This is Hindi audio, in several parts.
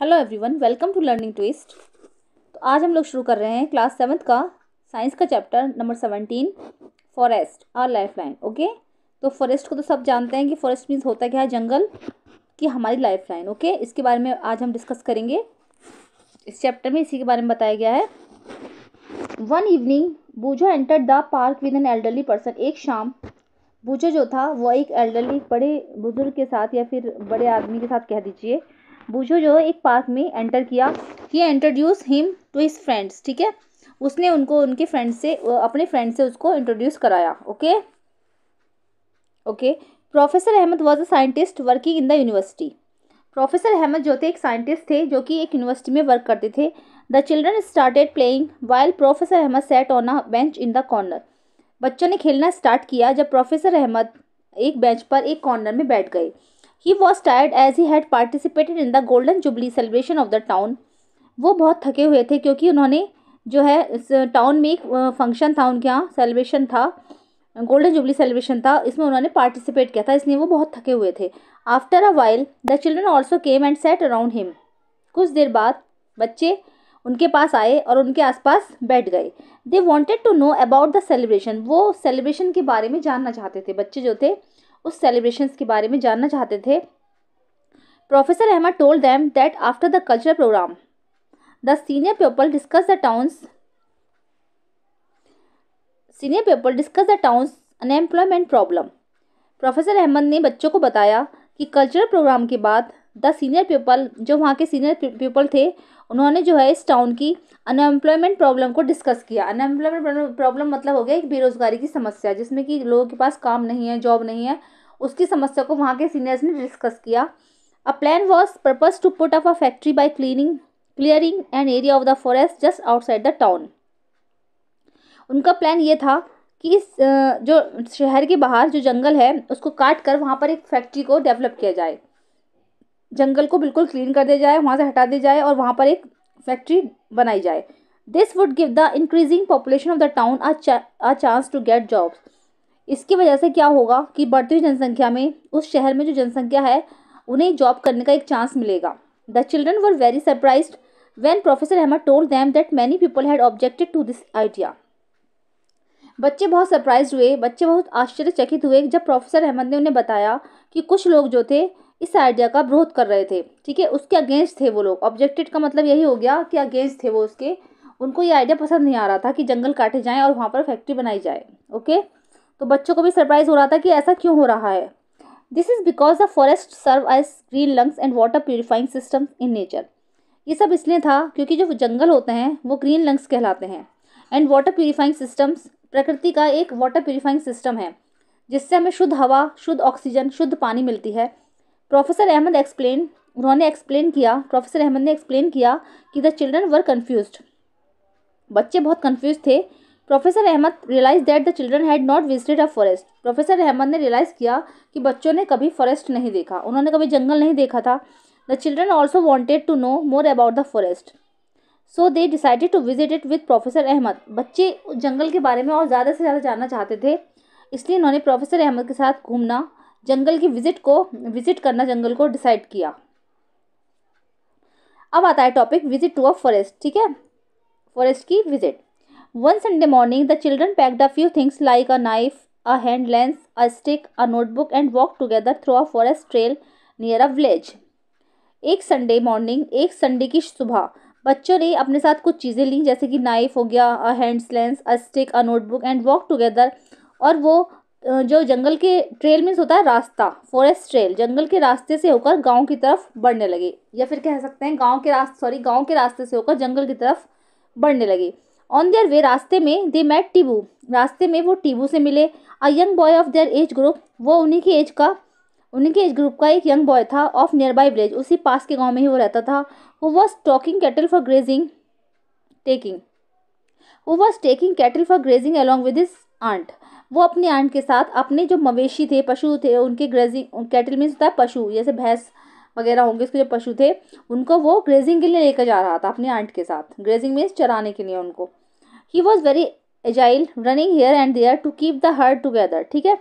Hello everyone, welcome to learning twist. तो आज हम लोग शुरू कर रहे हैं क्लास 7th का साइंस का चैप्टर नंबर 17 फॉरेस्ट और लाइफ लाइन। ओके, तो फॉरेस्ट को तो सब जानते हैं कि फॉरेस्ट मीन्स होता क्या है, जंगल की हमारी लाइफ लाइन। ओके, इसके बारे में आज हम डिस्कस करेंगे। इस चैप्टर में इसी के बारे में बताया गया है। One evening Boojho entered the park with an elderly person. एक शाम बूझो जो था वो एक एल्डरली बड़े बुजुर्ग के साथ या फिर बड़े आदमी के साथ कह दीजिए। बूझो जो एक पार्क में एंटर किया। He introduce him to his friends. ठीक है, उसने उनको उनके फ्रेंड से अपने फ्रेंड से उसको इंट्रोड्यूस कराया। Okay okay professor Ahmed was a scientist working in the university. Professor Ahmed जो थे एक साइंटिस्ट थे जो कि एक यूनिवर्सिटी में वर्क करते थे। The children started playing while professor Ahmed sat on a bench in the corner. बच्चों ने खेलना स्टार्ट किया जब प्रोफेसर अहमद एक बेंच पर एक कॉर्नर में बैठ गए। He was tired as he had participated in the golden jubilee celebration of the town. वो बहुत थके हुए थे क्योंकि उन्होंने जो है इस टाउन में एक फंक्शन था, उनके यहाँ सेलिब्रेशन था, गोल्डन जुबली सेलिब्रेशन था, इसमें उन्होंने पार्टिसिपेट किया था, इसलिए वो बहुत थके हुए थे। After a while the children also came and set around him. कुछ देर बाद बच्चे उनके पास आए और उनके आसपास बैठ गए। They wanted to know about the celebration. वो सेलिब्रेशन के बारे में जानना चाहते थे, बच्चे जो थे उस सेलिब्रेशन के बारे में जानना चाहते थे। Professor Ahmed told them that after the cultural programme the senior people discuss the town's unemployment problem. Professor Ahmed ने बच्चों को बताया कि कल्चरल प्रोग्राम के बाद द सीनियर पीपल, जो वहाँ के सीनियर पीपल थे, उन्होंने जो है इस टाउन की अनएम्प्लॉयमेंट प्रॉब्लम को डिस्कस किया। अनएम्प्लॉयमेंट प्रॉब्लम मतलब हो गया एक बेरोजगारी की समस्या, जिसमें कि लोगों के पास काम नहीं है, जॉब नहीं है, उसकी समस्या को वहाँ के सीनियर्स ने डिस्कस किया। A plan was proposed to put up a factory by clearing an area of the forest just outside the town. उनका प्लान ये था कि इस जो शहर के बाहर जो जंगल है उसको काट कर वहाँ पर एक फैक्ट्री को डेवलप किया जाए, जंगल को बिल्कुल क्लीन कर दिया जाए, वहाँ से हटा दिया जाए और वहाँ पर एक फैक्ट्री बनाई जाए। This would give the increasing population of the town a chance to get jobs. इसकी वजह से क्या होगा कि बढ़ती हुई जनसंख्या में उस शहर में जो जनसंख्या है उन्हें जॉब करने का एक चांस मिलेगा। The children were very surprised when professor Ahmed told them that many people had objected to this idea. बच्चे बहुत सरप्राइज हुए, बच्चे बहुत आश्चर्यचकित हुए जब प्रोफेसर अहमद ने उन्हें बताया कि कुछ लोग जो थे इस आइडिया का विरोध कर रहे थे। ठीक है, उसके अगेंस्ट थे वो लोग। ऑब्जेक्टेड का मतलब यही हो गया कि अगेंस्ट थे वो उसके, उनको ये आइडिया पसंद नहीं आ रहा था कि जंगल काटे जाएं और वहाँ पर फैक्ट्री बनाई जाए। ओके, तो बच्चों को भी सरप्राइज हो रहा था कि ऐसा क्यों हो रहा है। This is because the forest serve as green lungs and water purifying system in nature. ये सब इसलिए था क्योंकि जो जंगल होते हैं वो ग्रीन लंग्स कहलाते हैं, एंड वाटर प्यूरिफाइंग सिस्टम्स प्रकृति का एक वाटर प्यूरिफाइंग सिस्टम है जिससे हमें शुद्ध हवा, शुद्ध ऑक्सीजन, शुद्ध पानी मिलती है। प्रोफेसर अहमद एक्सप्लेन उन्होंने एक्सप्लेन किया प्रोफेसर अहमद ने एक्सप्लेन किया कि द चिल्ड्रन वर कन्फ्यूज्ड। बच्चे बहुत कन्फ्यूज थे। Professor Ahmed realise that the children had not visited a forest. Professor Ahmed ने रियलाइज़ किया कि बच्चों ने कभी फॉरेस्ट नहीं देखा, उन्होंने कभी जंगल नहीं देखा था। The children also wanted to know more about the forest, so they decided to visit it with professor Ahmed. बच्चे जंगल के बारे में और ज़्यादा से ज़्यादा जानना चाहते थे, इसलिए उन्होंने प्रोफेसर अहमद के साथ घूमना, जंगल की विजिट करना जंगल को डिसाइड किया। अब आता है topic visit to a forest. ठीक है, फॉरेस्ट की विजिट। वन Sunday morning the children packed a few things like a knife, a hand lens, a stick, a notebook and walk together through a forest trail near a village. एक संडे मॉर्निंग, एक संडे की सुबह, बच्चों ने अपने साथ कुछ चीज़ें ली जैसे कि नाइफ हो गया, a hands lens, a stick, a notebook and walk together. और वो जो जंगल के ट्रेल मीन्स होता है रास्ता, फॉरेस्ट ट्रेल, जंगल के रास्ते से होकर गांव की तरफ बढ़ने लगे, या फिर कह सकते हैं गांव के रास्ते से होकर जंगल की तरफ बढ़ने लगे। ऑन देयर वे, रास्ते में दे मेट टीबू, रास्ते में वो टीबू से मिले। A young boy of their age group, वो उन्हीं के एज ग्रुप का एक यंग बॉय था। ऑफ नियर बाई विलेज, उसी पास के गांव में ही वो रहता था। Who was talking cattle for grazing taking who was taking cattle for grazing along with his aunt. वो अपनी आंट के साथ अपने जो मवेशी थे, पशु थे, उनके ग्रेजिंग, कैटल मीन्स होता है पशु, जैसे भैंस वगैरह होंगे, उसके जो पशु थे उनको वो ग्रेजिंग के लिए लेकर जा रहा था अपनी आंट के साथ। ग्रेजिंग मीन्स चराने के लिए उनको। He was very agile running here and there to keep the herd together. ठीक है,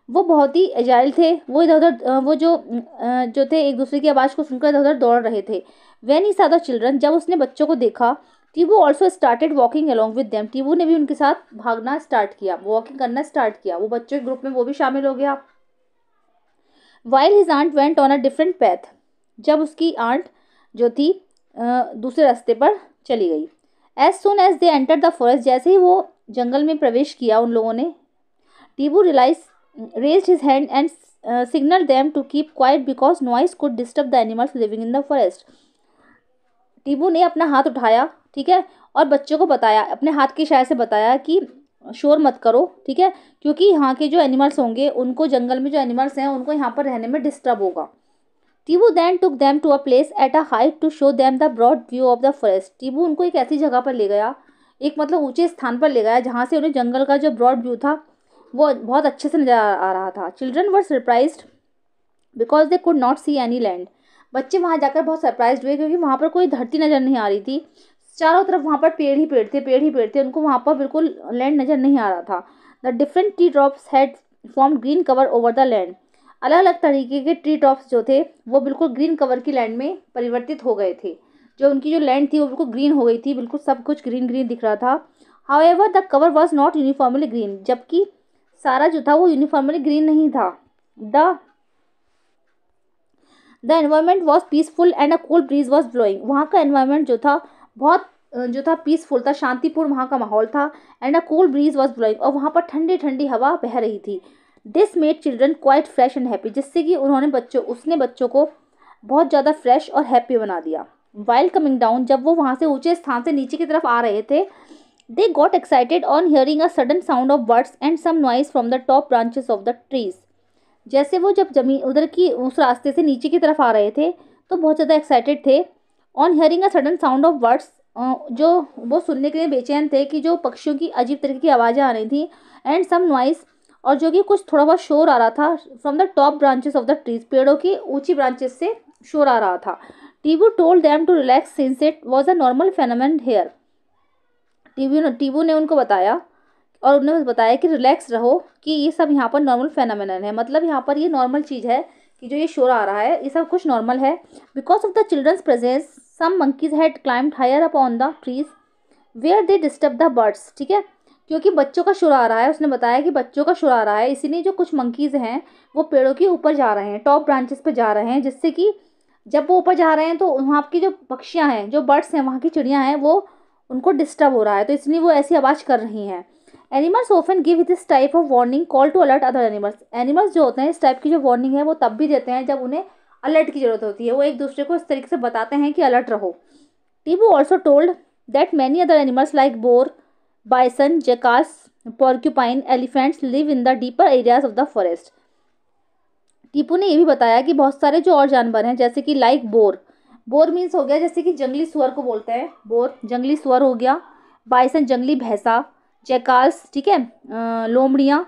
वो बहुत ही एजाइल थे, वो इधर उधर वो जो थे एक दूसरे की आवाज़ को सुनकर इधर उधर दौड़ रहे थे। When he saw the children, जब उसने बच्चों को देखा, Tibu also started walking along with them, Tibu ने भी उनके साथ भागना स्टार्ट किया, वॉकिंग करना स्टार्ट किया, वो बच्चों के ग्रुप में वो भी शामिल हो गया। While his aunt went on a different path, जब उसकी आंट जो थी दूसरे रास्ते पर चली गई। As soon as they enter the forest, जैसे ही वो जंगल में प्रवेश किया उन लोगों ने, टीबू raised his hand and signaled them to keep quiet because noise could disturb the animals living in the forest. टीबू ने अपना हाथ उठाया, ठीक है, और बच्चों को बताया, अपने हाथ के इशारे से बताया कि शोर मत करो, ठीक है, क्योंकि यहाँ के जो एनिमल्स होंगे उनको, जंगल में जो एनिमल्स हैं उनको यहाँ पर रहने में डिस्टर्ब होगा। टीबू then took them to a place at a height to show them the broad view of the forest. टीबू उनको एक ऐसी जगह पर ले गया, एक मतलब ऊंचे स्थान पर ले गया जहाँ से उन्हें जंगल का जो ब्रॉड व्यू था वो बहुत अच्छे से नजर आ रहा था। Children were surprised because they could not see any land, बच्चे वहाँ जाकर बहुत सरप्राइज हुए क्योंकि वहाँ पर कोई धरती नजर नहीं आ रही थी, चारों तरफ वहाँ पर पेड़ ही पेड़ थे, पेड़ ही पेड़ थे, उनको वहाँ पर बिल्कुल लैंड नजर नहीं आ रहा था। The different tree drops had form green cover over the land, अलग अलग तरीके के ट्री टॉप्स जो थे वो बिल्कुल ग्रीन कवर की लैंड में परिवर्तित हो गए थे, जो उनकी जो लैंड थी वो बिल्कुल ग्रीन हो गई थी, बिल्कुल सब कुछ ग्रीन ग्रीन दिख रहा था। However the cover was not uniformly green, जबकि सारा जो था वो यूनिफॉर्मली ग्रीन नहीं था। The environment was peaceful and a cool bridge was blowing, वहाँ का एनवायरमेंट जो था बहुत जो था पीसफुल था, शांतिपूर्ण वहाँ का माहौल था। And a cool bridge was blowing, और वहाँ पर ठंडी ठंडी हवा बह रही थी। This made children quite fresh and happy, जिससे कि उसने बच्चों को बहुत ज़्यादा फ्रेश और हैप्पी बना दिया। वाइल कमिंग डाउन, जब वो वहाँ से ऊंचे स्थान से नीचे की तरफ आ रहे थे, they got excited on hearing a sudden sound of birds and some noise from the top branches of the trees. जैसे वो जब जमीन उधर की उस रास्ते से नीचे की तरफ आ रहे थे तो बहुत ज़्यादा एक्साइटेड थे। On hearing a sudden sound of birds, जो वो सुनने के लिए बेचैन थे कि जो पक्षियों की अजीब तरीके की आवाज़ें आ रही थी। एंड सम नॉइज, और जो कि कुछ थोड़ा बहुत शोर आ रहा था from the top branches of the trees, पेड़ों की ऊंची ब्रांचेस से शोर आ रहा था। Tibu told them to relax since it was a normal phenomenon here, Tibu ने उनको बताया और उन्हें बताया कि रिलैक्स रहो, कि ये सब यहाँ पर नॉर्मल फेनोमेनन है, मतलब यहाँ पर ये नॉर्मल चीज़ है कि जो ये शोर आ रहा है ये सब कुछ नॉर्मल है। Because of the children's presence some monkeys had climbed higher up on the trees where they disturb the birds, ठीक है, क्योंकि बच्चों का शोर आ रहा है, उसने बताया कि बच्चों का शोर आ रहा है, इसीलिए जो कुछ मंकीज़ हैं वो पेड़ों के ऊपर जा रहे हैं, टॉप ब्रांचेस पे जा रहे हैं, जिससे कि जब वो ऊपर जा रहे हैं तो वहाँ की जो पक्षियाँ हैं, जो बर्ड्स हैं, वहाँ की चिड़ियाँ हैं, वो उनको डिस्टर्ब हो रहा है, तो इसलिए वो ऐसी आवाज़ कर रही हैं। Animals often give this type of warning call to alert other animals, animals जो होते हैं इस टाइप की जो वार्निंग है वो तब भी देते हैं जब उन्हें अलर्ट की जरूरत होती है, वो एक दूसरे को इस तरीके से बताते हैं कि अलर्ट रहो। Tibu also told that many other animals like boar, bison, jackass, porcupine, elephants live in the deeper areas of the forest. Tipu ने ये भी बताया कि बहुत सारे जो और जानवर हैं जैसे कि लाइक बोर, बोर मीन्स हो गया जैसे कि जंगली सुअर को बोलते हैं, बोर जंगली सुअर हो गया, बाइसन जंगली भैंसा, जैकाल्स, ठीक है, लोमड़ियाँ,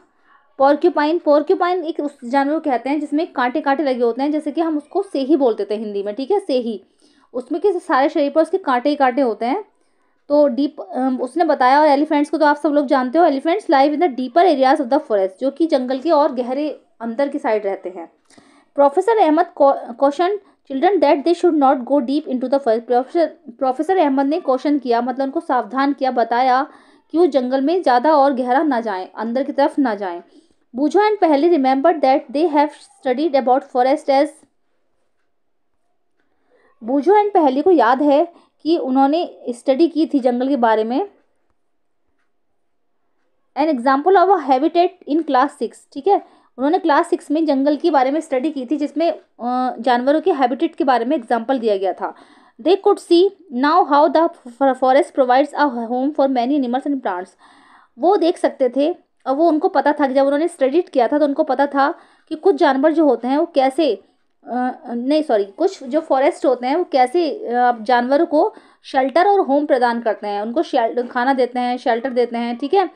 पोर्क्यूपाइन, पोर्क्यूपाइन एक उस जानवर को कहते हैं जिसमें कांटे कांटे लगे होते हैं, जैसे कि हम उसको सेही बोलते थे हिंदी में, ठीक है, सेही, उसमें कि सारे शरीर पर उसके कांटे ही कांटे होते हैं। तो डीप उसने बताया। और एलिफेंट्स को तो आप सब लोग जानते हो, elephants live in the deeper areas of the forest, जो कि जंगल के और गहरे अंदर की साइड रहते हैं। Professor Ahmed question children that they should not go deep into the forest, professor Ahmed ने क्वेश्चन किया, मतलब उनको सावधान किया, बताया कि वो जंगल में ज़्यादा और गहरा ना जाएं, अंदर की तरफ ना जाएं। Boojho and Paheli remember that they have studied about forest as, Boojho and Paheli को याद है कि उन्होंने स्टडी की थी जंगल के बारे में। An example of a habitat in class 6, ठीक है, उन्होंने क्लास 6 में जंगल के बारे में स्टडी की थी जिसमें जानवरों के हैबिटेट के बारे में एग्जाम्पल दिया गया था। They could see now how the forest provides a home for many animals and plants, वो देख सकते थे और वो उनको पता था कि जब उन्होंने स्टडी किया था तो उनको पता था कि कुछ जानवर जो होते हैं वो कैसे नहीं सॉरी कुछ जो फॉरेस्ट होते हैं वो कैसे जानवरों को शेल्टर और होम प्रदान करते हैं, उनको खाना देते हैं, शेल्टर देते हैं, ठीक है,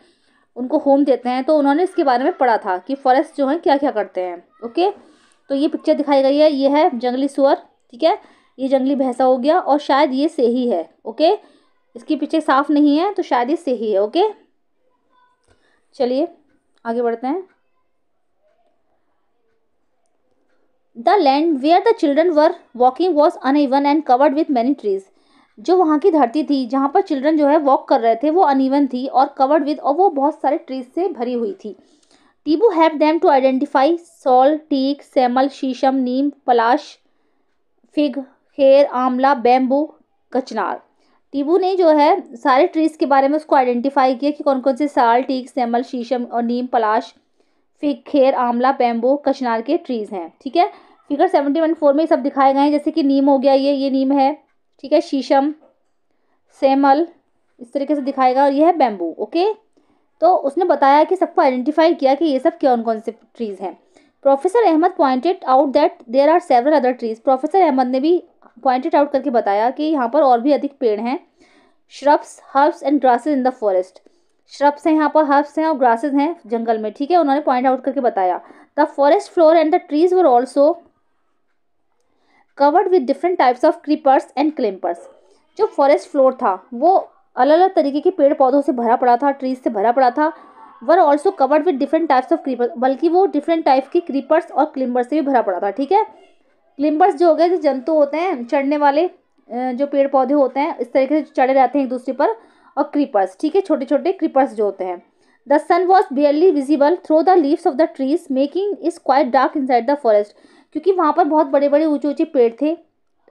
उनको होम देते हैं। तो उन्होंने इसके बारे में पढ़ा था कि फॉरेस्ट जो है क्या क्या करते हैं। ओके, तो ये पिक्चर दिखाई गई है, ये है जंगली सुअर, ठीक है, ये जंगली भैंसा हो गया और शायद ये सेही है। ओके, इसके पीछे साफ नहीं है तो शायद ये सेही है। ओके, चलिए आगे बढ़ते हैं। The land where the children were walking was uneven and covered with many trees. जो वहाँ की धरती थी जहाँ पर चिल्ड्रन जो है वॉक कर रहे थे वो अनइवन थी और कवर्ड विद, और वो बहुत सारे ट्रीज से भरी हुई थी। Tibu help them to identify sal, teak, semal, sheesham, Neem, Palash, fig, Kher, आंवला, बैम्बू, कचनार। टीबू ने जो है सारे ट्रीज के बारे में उसको आइडेंटिफाई किया कि कौन कौन से साल, टीक, सेमल, शीशम और नीम, पलाश, फिग, खेर, आंवला, बैम्बू, कचनार के ट्रीज हैं। ठीक है, फिगर 71 में सब दिखाए गए हैं, जैसे कि नीम हो गया, ये नीम है। ठीक है, शीशम, सेमल इस तरीके से दिखाएगा और ये है बैम्बू। ओके, तो उसने बताया कि सबको आइडेंटिफाई किया कि ये सब कौन कौन से ट्रीज हैं। Professor Ahmed pointed out that there are several other trees. Professor Ahmed ने भी पॉइंटेड आउट करके बताया कि यहाँ पर और भी अधिक पेड़ हैं। Shrubs, herbs and grasses in the forest. Shrubs हैं यहाँ पर, हर्ब्स हैं और ग्रासेस हैं जंगल में। ठीक है, उन्होंने पॉइंट आउट करके बताया। The forest floor and the trees were also covered with different types of creepers and climbers. जो फॉरेस्ट फ्लोर था वो अलग अलग तरीके के पेड़ पौधों से भरा पड़ा था, ट्रीज से भरा पड़ा था। वर also covered with different types of creepers, बल्कि वो डिफरेंट टाइप के क्रीपर्स और क्लिम्बर्स से भी भरा पड़ा था। ठीक है, क्लिम्बर्स जो हो गए, जो जंतु होते हैं चढ़ने वाले, जो पेड़ पौधे होते हैं इस तरीके से चढ़े रहते हैं एक दूसरे पर, और क्रीपर्स, ठीक है, छोटे छोटे क्रीपर्स जो होते हैं। The sun was barely visible through the leaves of the trees making is quite dark inside the forest. क्योंकि वहाँ पर बहुत बड़े बड़े ऊंचे ऊंचे पेड़ थे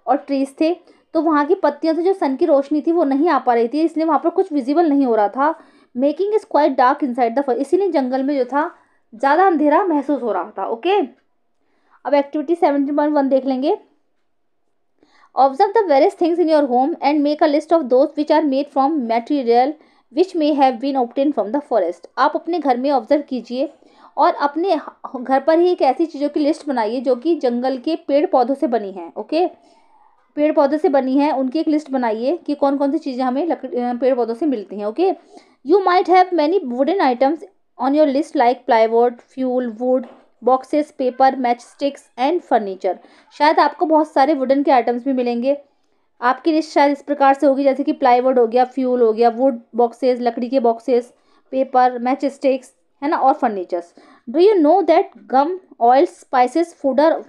और ट्रीज थे, तो वहाँ की पत्तियों से जो सन की रोशनी थी वो नहीं आ पा रही थी, इसलिए वहाँ पर कुछ विजिबल नहीं हो रहा था। Making is quite dark inside the forest, इसीलिए जंगल में जो था ज़्यादा अंधेरा महसूस हो रहा था। ओके, अब एक्टिविटी 71 देख लेंगे। Observe the various things in your home and make a list of those which are made from material which may have been obtain from the forest. आप अपने घर में ऑब्जर्व कीजिए और अपने घर पर ही एक ऐसी चीज़ों की लिस्ट बनाइए जो कि जंगल के पेड़ पौधों से बनी हैं। ओके, पेड़ पौधों से बनी है उनकी एक लिस्ट बनाइए कि कौन कौन सी चीज़ें हमें पेड़ पौधों से मिलती हैं। Okay, you might have many wooden items on your list like plywood, fuel, would, boxes, paper, match sticks and furniture. शायद आपको बहुत सारे वुडन के आइटम्स भी मिलेंगे। आपकी लिस्ट शायद इस प्रकार से होगी, जैसे कि प्लाईवुड हो गया, फ्यूल हो गया, वुड बॉक्सेस, लकड़ी के बॉक्सेस, पेपर, मैच स्टिक्स, है ना, और furnitures. Do you know that gum, oils, spices, fodder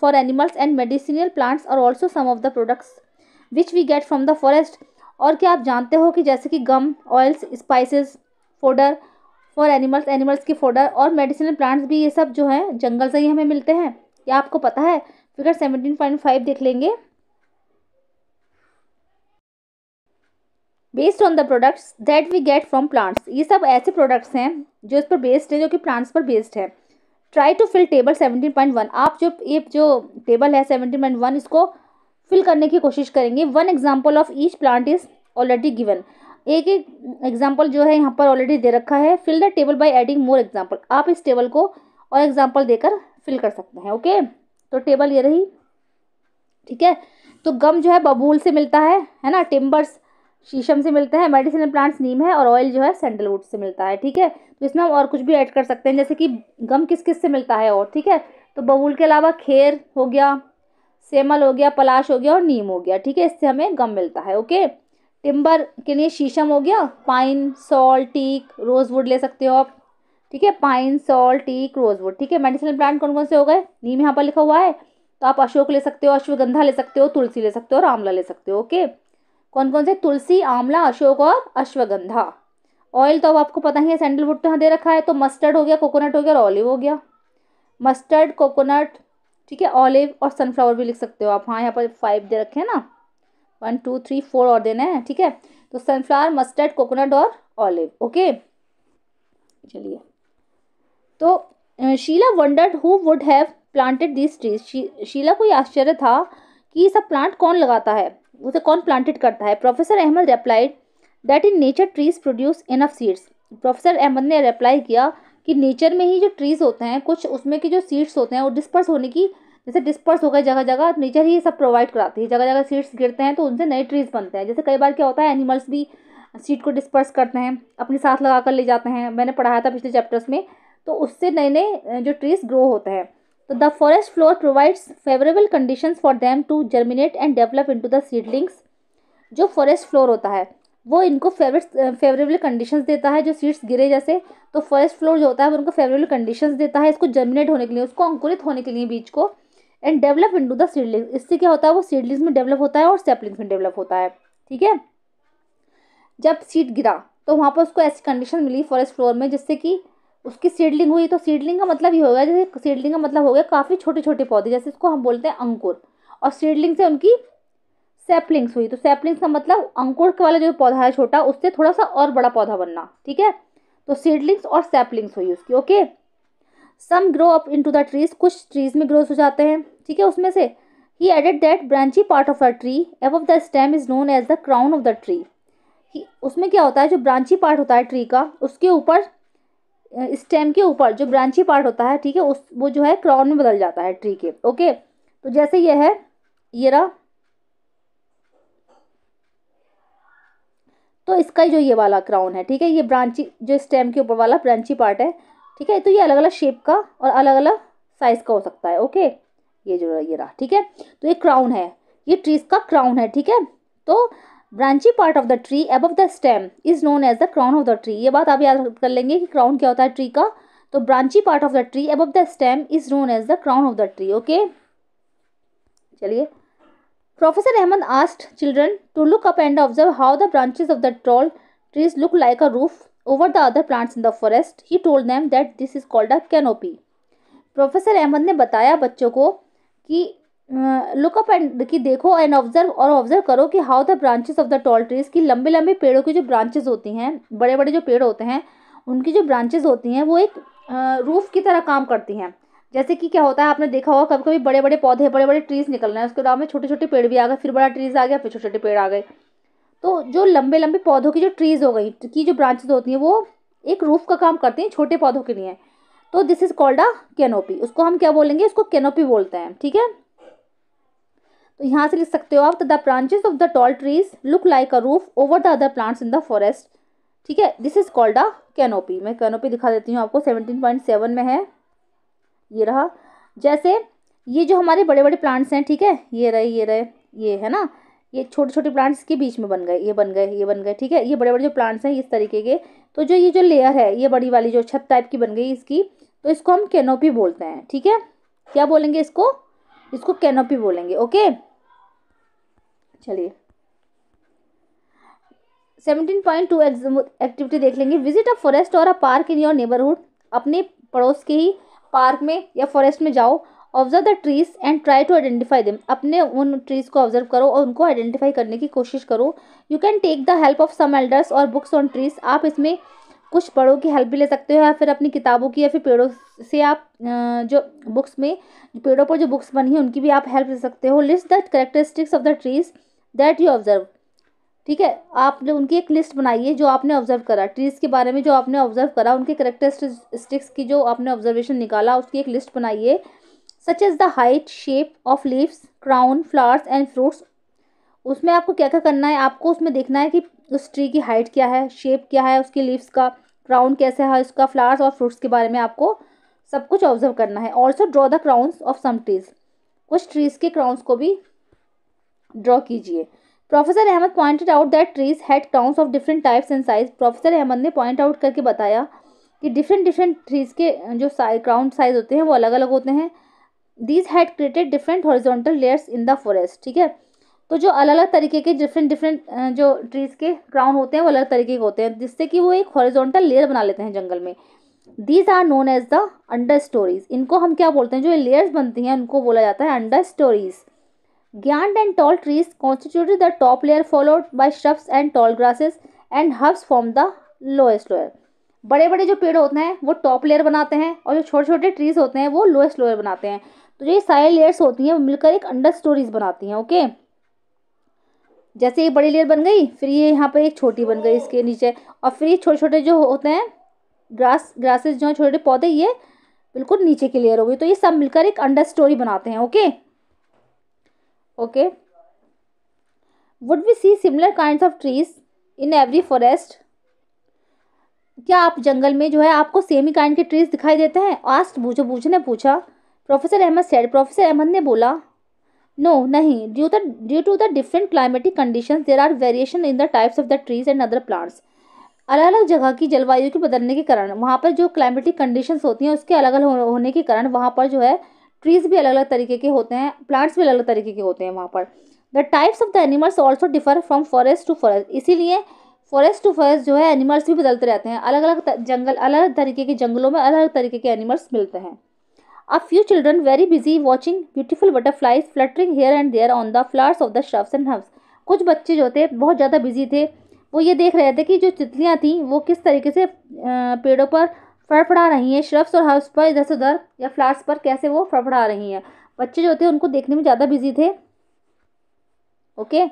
for animals and medicinal plants are also some of the products which we get from the forest. और क्या आप जानते हो कि जैसे कि gum, oils, spices, fodder for animals, animals की फोडर, और मेडिसिनल प्लांट्स भी, ये सब जो है जंगल से ही हमें मिलते हैं। क्या आपको पता है? फिगर 17.5 देख लेंगे। Based on the products that we get from plants, ये सब ऐसे प्रोडक्ट्स हैं जो इस पर बेस्ड है, जो कि प्लांट्स पर बेस्ड है। Try to fill table 17.1। आप ये जो टेबल है 17.1 इसको फिल करने की कोशिश करेंगे। One example of each plant is already given. एक एक एग्जाम्पल जो है यहाँ पर ऑलरेडी दे रखा है। Fill the table by adding more example. आप इस टेबल को और एग्जाम्पल देकर फिल कर सकते हैं। ओके, तो टेबल ये रही। ठीक है, तो गम जो है बबूल से मिलता है ना, टिम्बर्स शीशम से मिलता है, मेडिसिनल प्लांट्स नीम है, और ऑयल जो है सैंडलवुड से मिलता है। ठीक है, तो इसमें हम और कुछ भी ऐड कर सकते हैं, जैसे कि गम किस किस से मिलता है और। ठीक है, तो बबूल के अलावा खेर हो गया, सेमल हो गया, पलाश हो गया और नीम हो गया। ठीक है, इससे हमें गम मिलता है। ओके, टिम्बर के लिए शीशम हो गया, पाइन, सॉल, टीक, रोजवुड ले सकते हो आप। ठीक है, पाइन, सॉल, टीक, रोजवुड। ठीक है, मेडिसिनल प्लांट कौन कौन से हो गए? नीम यहाँ पर लिखा हुआ है, तो आप अशोक ले सकते हो, अश्वगंधा ले सकते हो, तुलसी ले सकते हो और आंवला ले सकते हो। ओके, कौन कौन से? तुलसी, आंवला, अशोक और अश्वगंधा। ऑयल तो अब आपको पता ही है, सैंडलवुड तो यहाँ दे रखा है, तो मस्टर्ड हो गया, कोकोनट हो गया और ऑलिव हो गया। मस्टर्ड, कोकोनट, ठीक है, ऑलिव और सनफ्लावर भी लिख सकते हो आप। हाँ, यहाँ पर 5 दे रखे हैं ना, 1 2 3 4 और देना है। ठीक है, तो सनफ्लावर, मस्टर्ड, कोकोनट और ऑलिव। ओके, चलिए, तो Sheela wondered who would have planted these trees. Sheela को ये आश्चर्य था कि ये सब प्लांट कौन लगाता है, उसे कौन प्लांटेड करता है। Professor Ahmed replied that in nature trees produce enough seeds. Professor Ahmed ने रिप्लाई किया कि नेचर में ही जो ट्रीज होते हैं, कुछ उसमें की जो सीड्स होते हैं वो डिस्पर्स होने की, जैसे डिस्पर्स हो गए जगह जगह, नेचर ही सब प्रोवाइड कराती है। जगह जगह सीड्स गिरते हैं तो उनसे नए ट्रीज बनते हैं। जैसे कई बार क्या होता है, एनिमल्स भी सीड को डिस्पर्स करते हैं, अपने साथ लगा कर ले जाते हैं, मैंने पढ़ाया था पिछले चैप्टर्स में, तो उससे नए नए जो ट्रीज ग्रो होते हैं। तो the forest floor provides favourable conditions for them to germinate and develop into the seedlings. जो फॉरेस्ट फ्लोर होता है वो इनको फेवरेबल कंडीशंस देता है, जो सीड्स गिरे जैसे, तो फॉरेस्ट फ्लोर जो होता है वो उनको फेवरेबल कंडीशंस देता है इसको जर्मिनेट होने के लिए, उसको अंकुरित होने के लिए बीज को, and develop into the seedling. इससे क्या होता है, वो सीडलिंग्स में डेवलप होता है और सैपलिंग्स में डेवलप होता है। ठीक है, जब सीड गिरा तो वहाँ पर उसको ऐसी कंडीशन मिली फॉरेस्ट फ्लोर में जिससे कि उसकी सीडलिंग हुई। तो सीडलिंग का मतलब ये होगा, जैसे सीडलिंग का मतलब हो गया काफ़ी छोटे छोटे पौधे, जैसे इसको हम बोलते हैं अंकुर, और सीडलिंग से उनकी सैपलिंग्स हुई। तो सैपलिंग्स का मतलब अंकुर वाला जो पौधा है छोटा, उससे थोड़ा सा और बड़ा पौधा बनना। ठीक है, तो सीडलिंग्स और सैपलिंग्स हुई उसकी। Okay, some grow up into the trees, कुछ ट्रीज में ग्रोथ हो जाते हैं। ठीक है, उसमें से ही added that branchy part of a tree above the stem is known as the crown of the tree. उसमें क्या होता है, जो ब्रांची पार्ट होता है ट्री का, उसके ऊपर स्टेम के ऊपर जो ब्रांची पार्ट होता है, ठीक है, उस वो जो है क्राउन में बदल जाता है ट्री के। ओके, तो जैसे ये है, ये रहा, तो इसका जो ये वाला क्राउन है, ठीक है, ये ब्रांची जो स्टेम के ऊपर वाला ब्रांची पार्ट है। ठीक है, तो ये अलग अलग शेप का और अलग अलग साइज का हो सकता है। ओके, ये जो ये रहा, ठीक है, तो ये क्राउन है, ये ट्रीज का क्राउन है। ठीक है, तो branchy part of the tree above the stem is known as the crown of the tree. ये बात आप याद कर लेंगे कि क्राउन क्या होता है ट्री का। तो branchy part of the tree above the stem is known as the crown of the tree. Okay, चलिए, Professor Ahmed asked children to look up and observe how the branches of the tall trees look like a roof over the other plants in the forest. He told them that this is called a canopy. Professor Ahmed ने बताया बच्चों को कि लुक अप एंड, कि देखो एंड ऑब्जर्व, और ऑब्जर्व करो कि how the branches of the tall trees, की लंबे लंबे पेड़ों की जो ब्रांचेस होती हैं, बड़े बड़े जो पेड़ होते हैं उनकी जो ब्रांचेस होती हैं वो एक रूफ की तरह काम करती हैं। जैसे कि क्या होता है, आपने देखा होगा कभी कभी बड़े बड़े पौधे, बड़े बड़े ट्रीज निकल रहे हैं, उसके बाद में छोटे छोटे पेड़ भी आ गए, फिर बड़ा ट्रीज आ गया, फिर छोटे छोटे पेड़ आ गए। तो जो लंबे लंबे पौधों की जो ट्रीज हो गई की जो ब्रांचेस होती हैं वो एक रूफ का काम करती हैं छोटे पौधों के लिए। तो this is called a canopy. उसको हम क्या बोलेंगे, इसको कैनोपी बोलते हैं। ठीक है, तो यहाँ से लिख सकते हो आप, the branches of the tall trees look like a roof over the other plants in the forest. ठीक है, this is called a canopy. मैं कैनोपी दिखा देती हूँ आपको, 17.7 में है, ये रहा। जैसे ये जो हमारे बड़े बड़े प्लांट्स हैं, ठीक है, ये रहे, ये रहे, ये है ना, ये छोटे छोटे प्लांट्स के बीच में बन गए, ये बन गए, ये बन गए। ठीक है, ये बड़े बड़े जो प्लांट्स हैं इस तरीके के, तो जो ये जो लेयर है ये बड़ी वाली जो छत टाइप की बन गई इसकी, तो इसको हम कैनोपी बोलते हैं। ठीक है, क्या बोलेंगे इसको, इसको कैनोपी बोलेंगे। ओके, चलिए 17.2 एक्टिविटी देख लेंगे। विजिट अ फॉरेस्ट और अ पार्क इन योर नेबरहुड। अपने पड़ोस के ही पार्क में या फॉरेस्ट में जाओ, observe the trees and try to identify them. अपने उन ट्रीज को ऑब्जर्व करो और उनको आइडेंटिफाई करने की कोशिश करो। You can take the help of some elders और बुक्स ऑन ट्रीज। आप इसमें कुछ बड़ों की हेल्प भी ले सकते हो, या फिर अपनी किताबों की, या फिर पेड़ों से आप जो बुक्स में, पेड़ों पर जो बुक्स बनी है उनकी भी आप हेल्प ले सकते हो। List the characteristics of the trees that you observe. ठीक है, आपने उनकी एक लिस्ट बनाई है जो आपने ऑब्जर्व करा, ट्रीज के बारे में जो आपने ऑब्जर्व करा, उनके कैरेक्टरिस्टिक्स की जो आपने ऑब्जर्वेशन निकाला उसकी एक लिस्ट बनाइए। Such as the height, shape of leaves, crown, flowers and fruits. उसमें आपको क्या क्या करना है, आपको उसमें देखना है कि उस ट्री की हाइट क्या है, शेप क्या है उसकी लीव्स का, क्राउन कैसा है उसका, फ्लावर्स और फ्रूट्स के बारे में आपको सब कुछ ऑब्जर्व करना है। Also draw the crowns of some trees. कुछ ट्रीज के क्राउन्स को भी ड्रॉ कीजिए। Professor Ahmed pointed out that trees had crowns of different types and size. Professor Ahmed ने पॉइंट आउट करके बताया कि डिफरेंट डिफरेंट ट्रीज के जो क्राउन साइज होते हैं वो अलग अलग होते हैं। These had created different horizontal layers in the forest. ठीक है, तो जो अलग अलग तरीके के डिफरेंट डिफरेंट जो ट्रीज के क्राउन होते हैं वो अलग तरीके के होते हैं, जिससे कि वो एक हॉरिजॉन्टल लेयर बना लेते हैं जंगल में। These are known as the understories. इनको हम क्या बोलते हैं, जो लेयर्स बनती हैं उनको बोला जाता है under stories. Giant and tall trees constituted the top layer, followed by shrubs and tall grasses, and herbs form the lowest layer. बड़े बड़े जो पेड़ होते हैं वो टॉप लेयर बनाते हैं, और जो छोटे छोटे ट्रीज होते हैं वो लोएस्ट लेयर बनाते हैं। तो जो ये सारी लेयर्स होती हैं वो मिलकर एक अंडर स्टोरीज बनाती हैं। ओके, जैसे ये बड़ी लेयर बन गई, फिर ये यहाँ पर एक छोटी बन गई इसके नीचे, और फिर ये छोटे छोटे जो होते हैं ग्रासेस जो छोटे पौधे, ये बिल्कुल नीचे की लेयर हो गई। तो ये सब मिलकर एक अंडर स्टोरी बनाते हैं। Okay, okay, would we see similar kinds of trees in every forest. क्या आप जंगल में जो है आपको सेम ही काइंड के ट्रीज दिखाई देते हैं, आस्ट बूझो ने पूछा। Professor Ahmed said, professor Ahmed ने बोला, नो नहीं, due to the different climatic conditions there are variation in the types of the trees and other plants. अलग अलग जगह की जलवायु के बदलने के कारण, वहाँ पर जो क्लाइमेटिक कंडीशंस होती हैं उसके अलग अलग होने के कारण वहाँ पर जो है ट्रीज भी अलग अलग तरीके के होते हैं, प्लांट्स भी अलग अलग तरीके के होते हैं वहाँ पर। The types of the animals also differ from forest to forest, इसीलिए फॉरेस्ट टू फॉरेस्ट जो है एनिमल्स भी बदलते रहते हैं, अलग अलग जंगल, अलग अलग तरीके के जंगलों में अलग अलग तरीके के एनिमल्स मिलते हैं। A few children very busy watching beautiful butterflies fluttering here and there on the flowers of the shrubs and herbs। कुछ बच्चे जो थे बहुत ज़्यादा बिजी थे, वो ये देख रहे थे कि जो तितलियाँ थीं वो किस तरीके से पेड़ों पर फड़फड़ा रही हैं, श्रब्स और हर्ब्स पर इधर से उधर या फ्लावर्स पर कैसे वो फड़फड़ा रही हैं। बच्चे जो थे उनको देखने में ज़्यादा बिजी थे। Okay,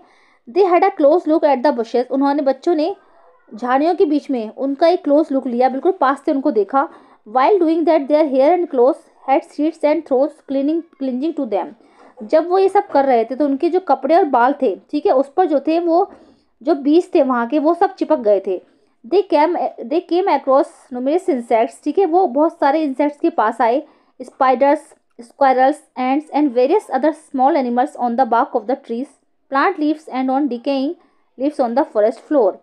they had a close look at the bushes, उन्होंने, बच्चों ने झाड़ियों के बीच में उनका एक क्लोज लुक लिया, बिल्कुल पास से उनको देखा। While doing that their hair and cloth had seeds and thorns clinging to them. जब वो ये सब कर रहे थे तो उनके जो कपड़े और बाल थे, ठीक है, उस पर जो थे वो जो बीज थे वहाँ के वो सब चिपक गए थे। They came across numerous insects, ठीक है, वो बहुत सारे इंसेक्ट्स के पास आए, spiders, squirrels, ants and various other small animals on the bark of the trees, plant leaves and on decaying leaves on the forest floor.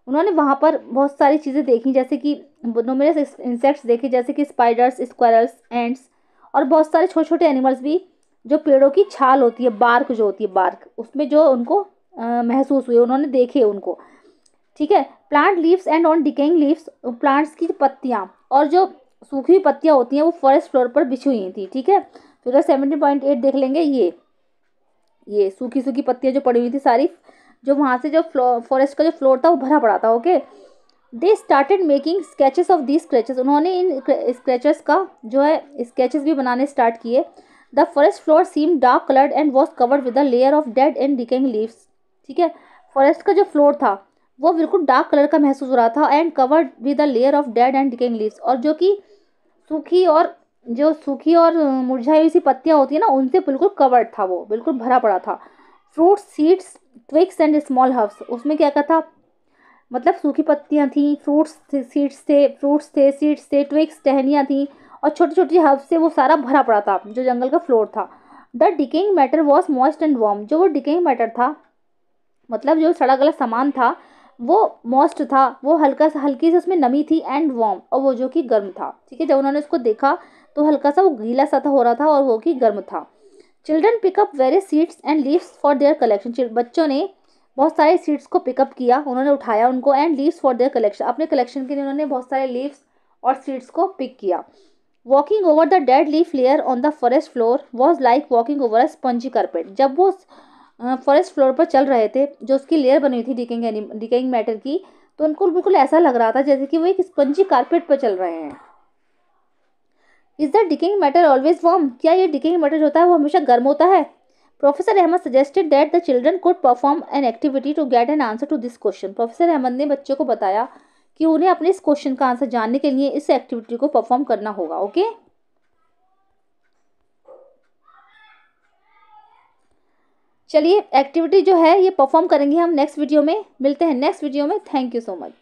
उन्होंने वहाँ पर बहुत सारी चीज़ें देखी, जैसे कि न्यूमरस इंसेक्ट्स देखे, जैसे कि स्पाइडर्स, स्क्वायरल्स, एंड्स, और बहुत सारे छोटे छोटे एनिमल्स भी जो पेड़ों की छाल होती है, बार्क जो होती है, बार्क, उसमें जो उनको महसूस हुए, उन्होंने देखे उनको, ठीक है। Plant leaves and on decaying leaves, plants की पत्तियाँ और जो सूखी हुई पत्तियाँ होती हैं वो फॉरेस्ट फ्लोर पर बिछी हुई थी, ठीक है। फिगर 17.8 देख लेंगे, ये सूखी सूखी पत्तियाँ जो पड़ी हुई थी सारी, जो वहाँ से जो फॉरेस्ट का जो फ्लोर था वो भरा पड़ा था। Okay, they started making sketches of these scratches, उन्होंने इन स्क्रैचेस का जो है स्केचेस भी बनाने स्टार्ट किए। The forest floor seem dark coloured and was covered with a layer of dead and decaying leaves, ठीक है। फॉरेस्ट का जो फ्लोर था वो बिल्कुल डार्क कलर का महसूस हो रहा था, and covered with a layer of dead and decaying leaves, और जो कि सूखी और मुरझाई हुई सी पत्तियाँ होती है ना, उनसे बिल्कुल कवर्ड था, वो बिल्कुल भरा पड़ा था। Fruits, seeds, twigs and small herbs, उसमें क्या क्या था, मतलब सूखी पत्तियाँ थी, फ्रूट्स थे, सीड्स थे, ट्विग्स, टहनियाँ थी, और छोटी छोटी हर्ब्स से वो सारा भरा पड़ा था जो जंगल का फ्लोर था। The decaying matter was moist and warm, जो वो डिकेइंग मैटर था, मतलब जो सड़ा गला सामान था वो मॉइस्ट था, वो हल्की से उसमें नमी थी, एंड वार्म, और वो जो कि गर्म था, ठीक है। जब उन्होंने उसको देखा तो हल्का सा वो गीला सा था हो रहा था, और वो कि गर्म था। Children pickup various seeds and leaves for their collection, बच्चों ने बहुत सारे सीड्स को पिकअप किया, उन्होंने उठाया उनको, and leaves for their collection, अपने कलेक्शन के लिए उन्होंने बहुत सारे लीव्स और सीड्स को पिक किया। Walking over the dead leaf layer on the forest floor was like walking over a spongy carpet, जब वो फॉरेस्ट फ्लोर पर चल रहे थे, जो उसकी लेयर बनी हुई थी डिकेइंग मैटर की, तो उनको बिल्कुल ऐसा लग रहा था जैसे कि वो एक स्पंजी कारपेट पर चल रहे हैं। Is the decaying matter always warm, क्या ये डिकेइंग मैटर होता है वो हमेशा गर्म होता है? Professor Ahmed suggested that the children could perform an activity to get an answer to this question, professor Ahmed ने बच्चों को बताया कि उन्हें अपने इस क्वेश्चन का आंसर जानने के लिए इस एक्टिविटी को परफॉर्म करना होगा। ओके, चलिए एक्टिविटी जो है ये परफॉर्म करेंगे हम नेक्स्ट वीडियो में, मिलते हैं नेक्स्ट वीडियो में। Thank you so much.